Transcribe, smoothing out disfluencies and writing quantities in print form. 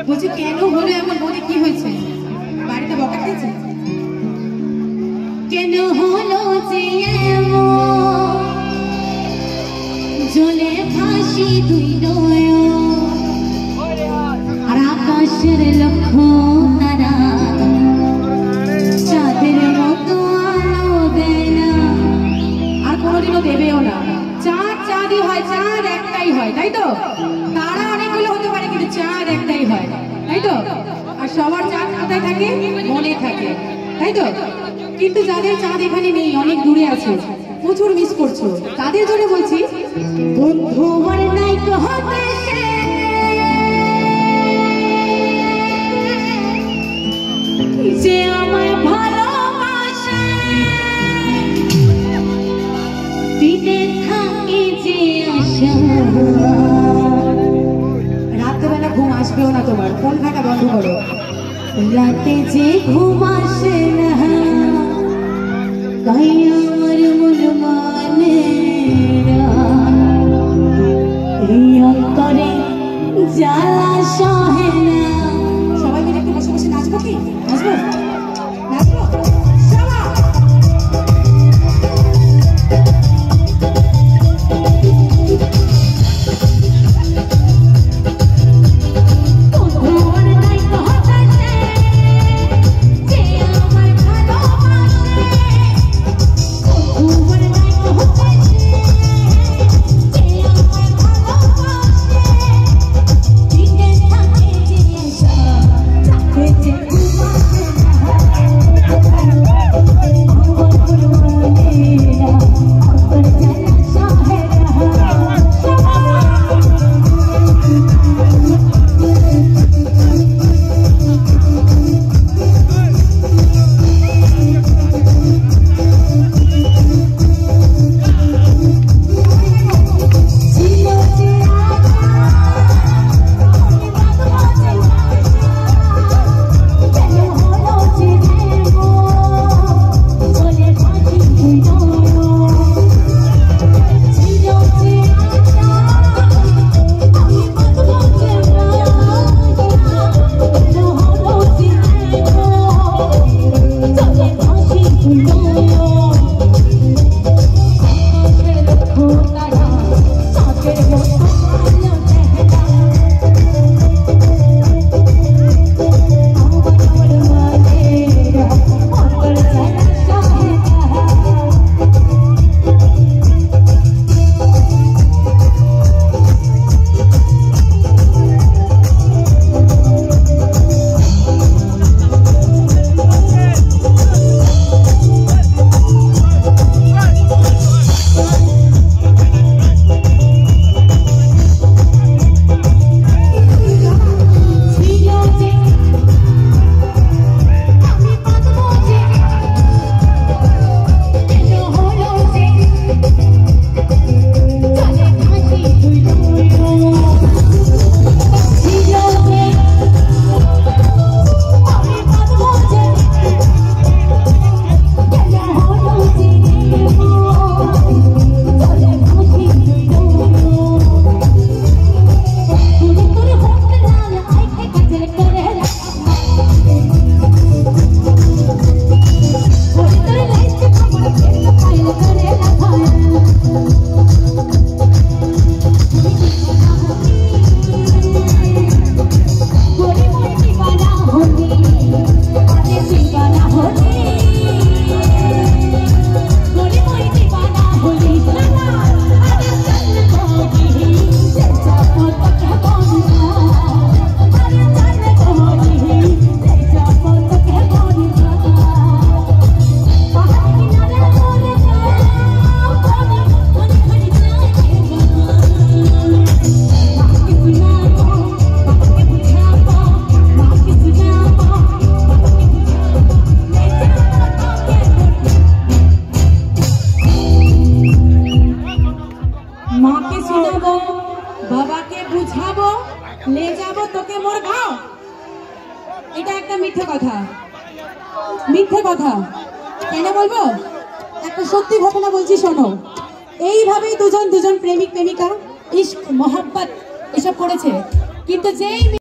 বলছি কেন হলো এমন? বলে কি হয়েছে? বাড়িতে বকা খেয়েছে? কেন হলো যে এমন জলে ভাসি দুই নয়ন আর আকাশের লক্ষ্য তারা চাঁদের মতো আলো দেয় না আর কোনোদিনও দেবেও না। চাঁদ চাঁদই হয়, চাঁদ একটাই হয়, তাই তো? তারা অনেকগুলো হতে পারে কিন্তু চাঁদ একটাই হয়, তাই তো? আর সবার চাঁদ কোথায় থাকে? মনে থাকে, তাই তো? কিন্তু যাদের চাঁদ এখানে নেই, অনেক দূরে আছে, প্রচুর মিস করছো, তাদের জন্য বলছি বন্ধু আমার নাই তো হতে যে আমায় ভালোবাসে দিনে থাকে যে আশা। রাতবেলা ঘুম আসবেও না তোমার, ফোন ঘাটা বন্ধ করো। রাতে যে ঘুম আসে না তাই আমার মন মানে এই অন্তরে জ্বালা সহে না। সবাই মিলে একটু বসে বসে নাচবো কি? নাচবো নাচবো বাবাকে বুঝাবো, ले যাবো তোকে মোর গাঁও। এটা একটা মিথ্যে কথা, মিথ্যে কথা। কেন বলবো? একটা সত্যি ঘটনা বলছি, শোনো। এইভাবেই দুজন প্রেমিক প্রেমিকা ইশক মোহাব্বত এসব করেছে, কিন্তু যেই